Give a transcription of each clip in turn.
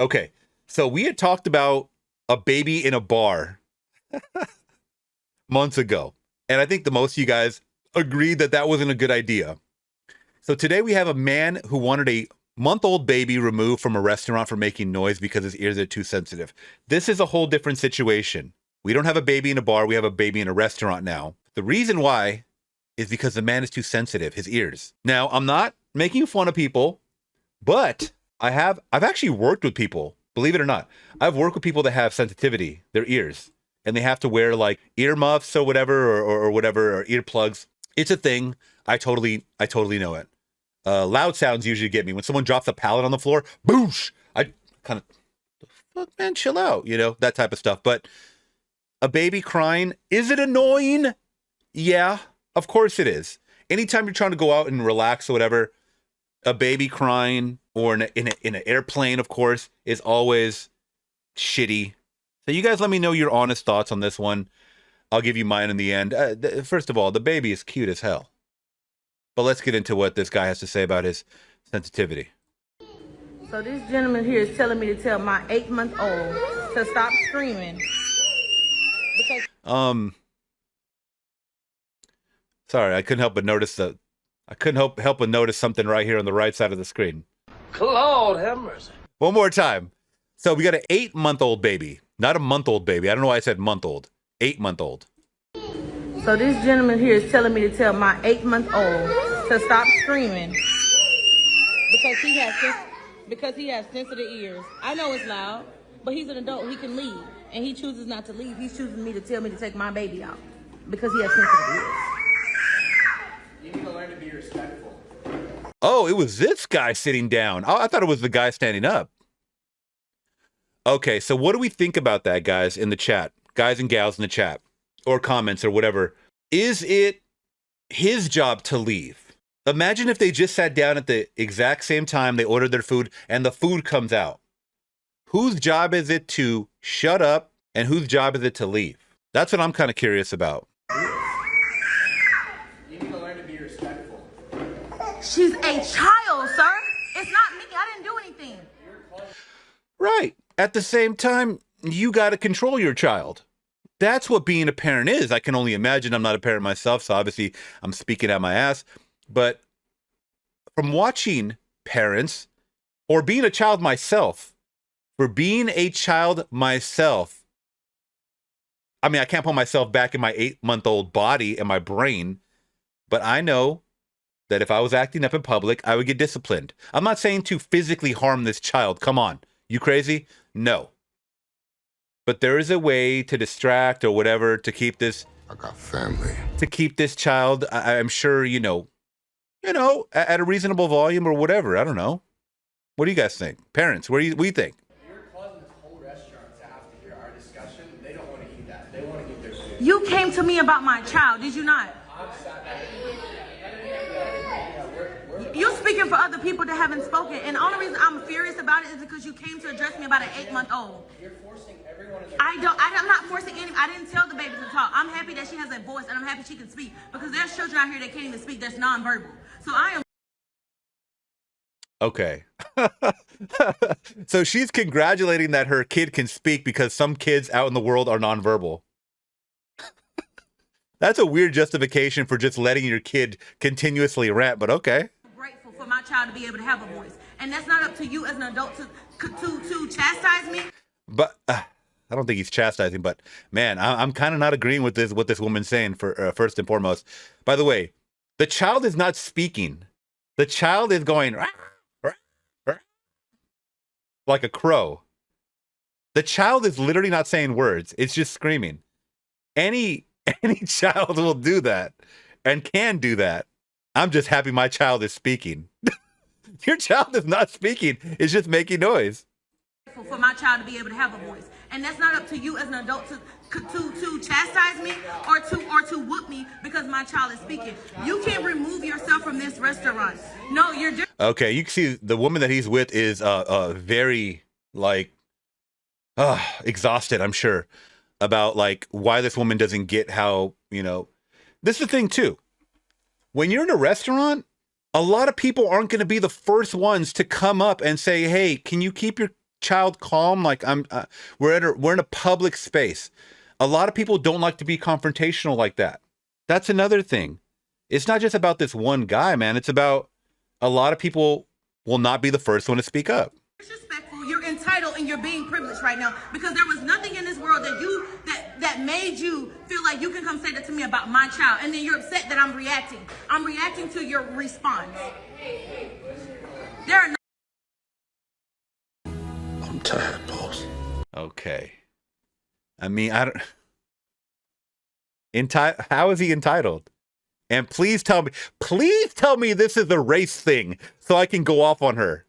Okay, so we had talked about a baby in a bar months ago, and I think the most of you guys agreed that that wasn't a good idea. So today we have a man who wanted a month-old baby removed from a restaurant for making noise because his ears are too sensitive. This is a whole different situation. We don't have a baby in a bar, we have a baby in a restaurant now. The reason why is because the man is too sensitive, his ears. Now, I'm not making fun of people, but I've actually worked with people, believe it or not. I've worked with people that have sensitivity, their ears, and they have to wear like earmuffs or whatever, or whatever, or earplugs. It's a thing. I totally know it. Loud sounds usually get me. When someone drops a pallet on the floor, boosh! I kind of, fuck, man, chill out, that type of stuff. But a baby crying, is it annoying? Yeah, of course it is. Anytime you're trying to go out and relax or whatever, a baby crying or in an airplane, of course, is always shitty. So you guys let me know your honest thoughts on this one. I'll give you mine in the end. First of all, the baby is cute as hell. But let's get into what this guy has to say about his sensitivity. So this gentleman here is telling me to tell my 8-month-old to stop screaming. Sorry, I couldn't help but notice something right here on the right side of the screen. Lord have mercy. One more time. So we got an 8-month-old baby, not a month-old baby. I don't know why I said month-old. 8-month-old. So this gentleman here is telling me to tell my 8-month-old to stop screaming because he has sensitive ears. I know it's loud, but he's an adult. He can leave, and he chooses not to leave. He's choosing me to tell me to take my baby out because he has sensitive ears. You need to learn to be respectful. Oh, it was this guy sitting down. Oh, I thought it was the guy standing up. Okay, so what do we think about that, guys, in the chat? Guys and gals in the chat, or comments or whatever. Is it his job to leave? Imagine if they just sat down at the exact same time they ordered their food and the food comes out. Whose job is it to shut up and whose job is it to leave? That's what I'm kind of curious about. You need to learn to be respectful. She's a child, sir. It's not me. I didn't do anything. Right. At the same time, you got to control your child. That's what being a parent is. I can only imagine. I'm not a parent myself, so obviously I'm speaking out my ass. But from watching parents or being a child myself, I mean, I can't put myself back in my 8-month-old body and my brain, but I know that if I was acting up in public, I would get disciplined. I'm not saying to physically harm this child. Come on. You crazy? No. But there is a way to distract or whatever to keep this. I got family. To keep this child, I'm sure, at a reasonable volume or whatever. I don't know. What do you guys think? Parents, what do you think? You're causing this whole restaurant to have to hear our discussion. They don't want to eat that. They want to eat their food. You came to me about my child, did you not? You're speaking for other people that haven't spoken, and the only reason I'm furious about it is because you came to address me about an 8-month-old. You're forcing everyone in their I'm not forcing any. I didn't tell the baby to talk. I'm happy that she has a voice, and I'm happy she can speak because there's children out here that can't even speak. That's nonverbal. So I am. Okay. So she's congratulating that her kid can speak because some kids out in the world are nonverbal. That's a weird justification for just letting your kid continuously rant, but okay. Grateful for my child to be able to have a voice, and that's not up to you as an adult to chastise me. But I don't think he's chastising. But man, I'm kind of not agreeing with what this woman's saying. For first and foremost, by the way, the child is not speaking. The child is going rah, rah, rah, like a crow. The child is literally not saying words. It's just screaming. Any child will do that and can do that. I'm just happy my child is speaking. Your child is not speaking. It's just making noise. For my child to be able to have a voice, and that's not up to you as an adult to chastise me or to whoop me because my child is speaking. You can't remove yourself from this restaurant. No, you're different. Okay, you can see the woman that he's with is very exhausted, I'm sure, about like why this woman doesn't get how, this is the thing too. When you're in a restaurant, a lot of people aren't going to be the first ones to come up and say, hey, can you keep your child calm. Like we're in a public space. A lot of people don't like to be confrontational like that. That's another thing. It's not just about this one guy, man. It's about a lot of people will not be the first one to speak up. Disrespectful. You're entitled and you're being privileged right now because there was nothing in this world that made you feel like you can come say that to me about my child, and then you're upset that I'm reacting. I'm reacting to your response. There are no. I'm tired, boss. Okay. I mean, I don't. How is he entitled? And please tell me this is a race thing so I can go off on her.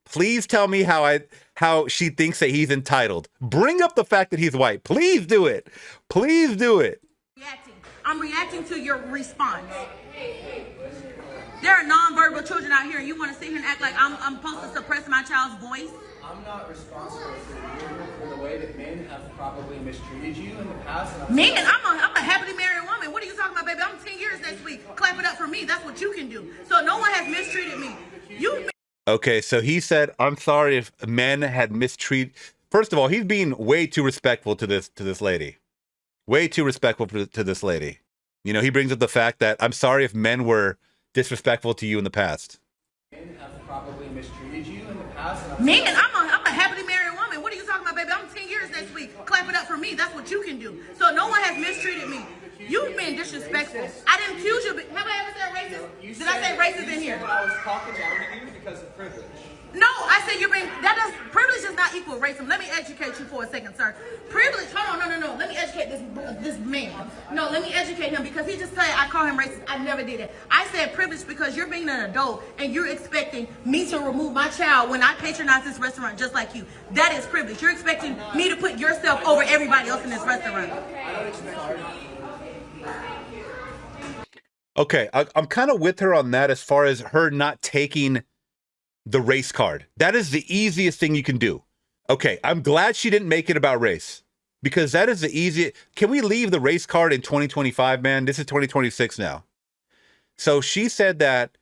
Please tell me how she thinks that he's entitled. Bring up the fact that he's white. Please do it. Please do it. I'm reacting to your response. There are nonverbal children out here, and you want to sit here and act like I'm supposed to suppress my child's voice? I'm not responsible for the way that men have probably mistreated you in the past. Man, I'm a happily married woman. What are you talking about, baby? I'm 10 years next week. Clap it up for me. That's what you can do. So no one has mistreated me. Okay, so he said, I'm sorry if men had mistreated. First of all, he's being way too respectful to this lady. Way too respectful to this lady. You know, he brings up the fact that I'm sorry if men were disrespectful to you in the past. Men have probably mistreated you in the past. Man, I'm a happily married woman. What are you talking about, baby? I'm 10 years next week. Clap it up for me. That's what you can do. So no one has mistreated me. You've been disrespectful. I didn't accuse you. Have I ever said racist? Did I say racist in here? I was talking down to you because of privilege. No, I said privilege does not equal racism. Let me educate you for a second, sir. Privilege, hold on, no. Let me educate this man. No, let me educate him because he just said I call him racist. I never did it. I said privilege because you're being an adult and you're expecting me to remove my child when I patronize this restaurant just like you. That is privilege. You're expecting me to put yourself over everybody else in this restaurant. Okay, I'm kind of with her on that as far as her not taking the race card. That is the easiest thing you can do. Okay, I'm glad she didn't make it about race because that is the easiest. Can we leave the race card in 2025, man? This is 2026 now. So she said that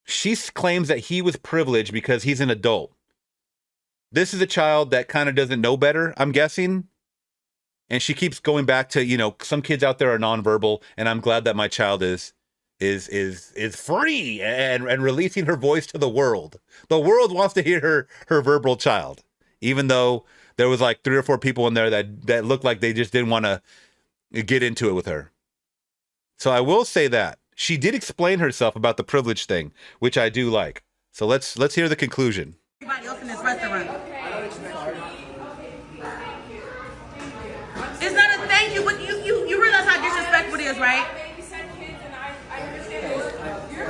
she claims that he was privileged because he's an adult. This is a child that kind of doesn't know better, I'm guessing. And she keeps going back to, you know, some kids out there are nonverbal, and I'm glad that my child is free and releasing her voice to the world. The world wants to hear her verbal child, even though there was like 3 or 4 people in there that looked like they just didn't want to get into it with her. So I will say that she did explain herself about the privilege thing, which I do like. So let's hear the conclusion. Everybody else in this restaurant. It's not a thank you, but you realize how disrespectful it is, right?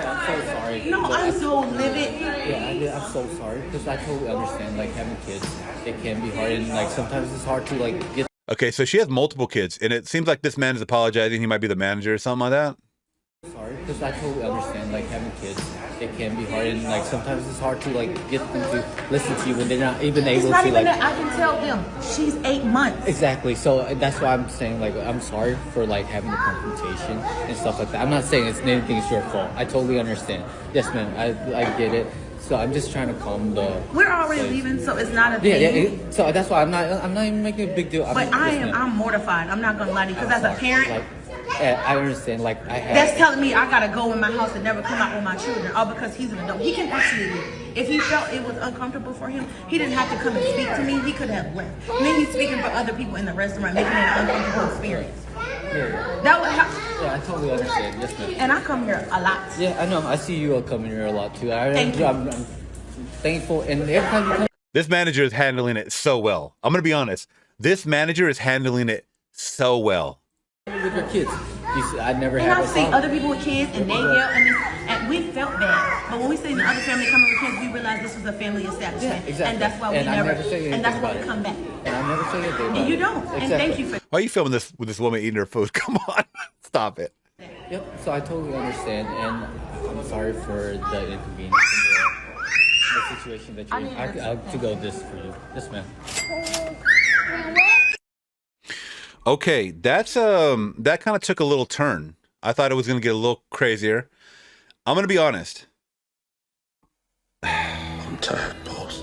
I'm so sorry. No, I'm so livid. Yeah, I'm so sorry because I totally understand. Like having kids, it can be hard, and like sometimes it's hard to like get. Okay, so she has multiple kids, and it seems like this man is apologizing. He might be the manager or something like that. Sorry, because I totally understand. Like having kids, it can be hard, and like sometimes it's hard to like get them to listen to you when they're not even able It's not to even like. that I can tell them she's 8 months. Exactly. So that's why I'm saying like I'm sorry for like having the confrontation and stuff like that. I'm not saying it's anything is your fault. I totally understand. Yes, ma'am. I get it. So I'm just trying to calm the. We're already leaving, so it's not a thing. Yeah. So that's why I'm not even making a big deal. But I'm mortified. I'm not gonna lie to you, because as a parent, Like, I understand. Like I have. that's telling me I gotta go in my house and never come out with my children, all because he's an adult. He can actually leave. If he felt it was uncomfortable for him, he didn't have to come and speak to me. He could have left. And then he's speaking for other people in the restaurant, making it an uncomfortable experience. Yeah. That would have. Yeah, I totally understand. Yes, ma'am. And I come here a lot. Yeah, I know. I see you coming here a lot too. Thank you. I'm thankful, and every time you come. This manager is handling it so well. I'm going to be honest. This manager is handling it so well. With your kids, I never And had I've a seen problem. other people with kids, and they yell, and we felt bad. But when we seen the other family coming with kids, we realized this was a family establishment, Yeah, exactly. and that's why we And I never, never say anything and that's why about we it. come back. And I never say anything about And you it. don't. And Exactly. thank you for. Why are you filming this with this woman eating her food? Come on. Stop it. Yep. So I totally understand, and I'm sorry for the inconvenience and the situation that you're in. I'll to go this for you. Yes, ma'am. Okay, that kind of took a little turn. I thought it was going to get a little crazier. I'm going to be honest. I'm tired, boss.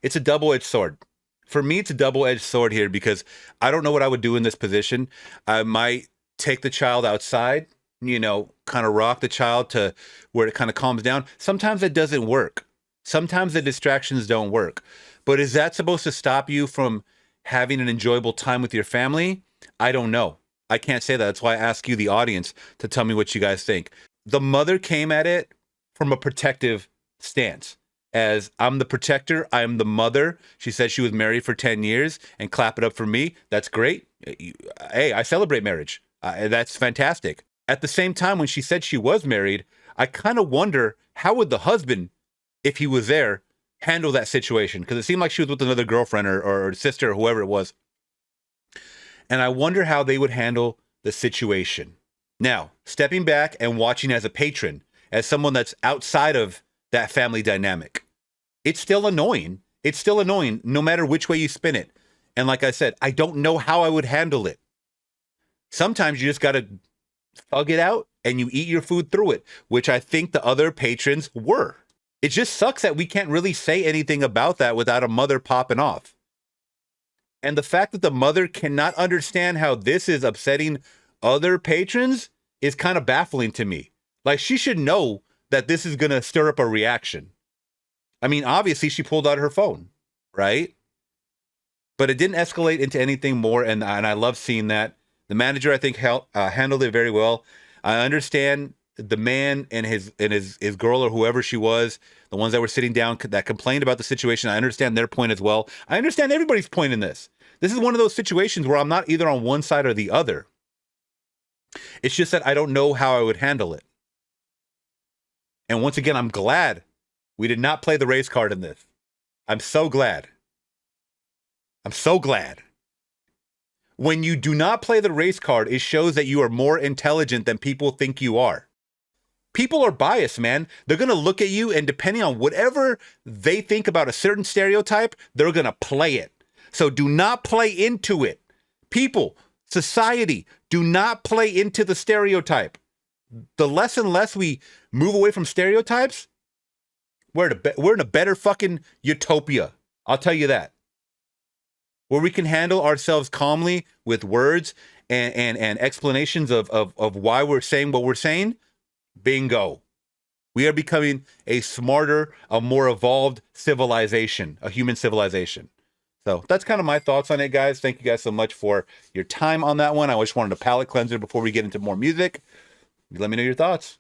it's a double-edged sword. For me, it's a double-edged sword here because I don't know what I would do in this position. I might take the child outside, kind of rock the child to where it kind of calms down. Sometimes it doesn't work. Sometimes the distractions don't work. But is that supposed to stop you from having an enjoyable time with your family? I don't know. I can't say that. That's why I ask you, the audience, to tell me what you guys think. The mother came at it from a protective stance. As I'm the protector, I'm the mother. She said she was married for 10 years and clap it up for me. That's great. Hey, I celebrate marriage. That's fantastic. At the same time, when she said she was married, I kind of wonder how would the husband, if he was there, handle that situation? Because it seemed like she was with another girlfriend or sister or whoever it was. And I wonder how they would handle the situation. Now, stepping back and watching as a patron, as someone that's outside of that family dynamic, it's still annoying. It's still annoying no matter which way you spin it. And like I said, I don't know how I would handle it. Sometimes you just got to thug it out and you eat your food through it, which I think the other patrons were. It just sucks that we can't really say anything about that without a mother popping off. And the fact that the mother cannot understand how this is upsetting other patrons is kind of baffling to me. Like, she should know that this is going to stir up a reaction. I mean, obviously she pulled out her phone, right? But it didn't escalate into anything more, and I love seeing that. The manager, I think, handled it very well. I understand the man and his girl or whoever she was, the ones that were sitting down that complained about the situation. I understand their point as well. I understand everybody's point in this. This is one of those situations where I'm not either on one side or the other. It's just that I don't know how I would handle it. And once again, I'm glad we did not play the race card in this. I'm so glad. I'm so glad. When you do not play the race card, it shows that you are more intelligent than people think you are. People are biased, man. They're going to look at you, and depending on whatever they think about a certain stereotype, they're going to play it. So do not play into it. People, society, do not play into the stereotype. The less and less we move away from stereotypes, we're in a better fucking utopia. I'll tell you that. Where we can handle ourselves calmly with words and explanations of why we're saying what we're saying. Bingo. We are becoming a smarter, a more evolved civilization, a human civilization. So that's kind of my thoughts on it, guys. Thank you guys so much for your time on that one. I just wanted a palate cleanser before we get into more music. Let me know your thoughts.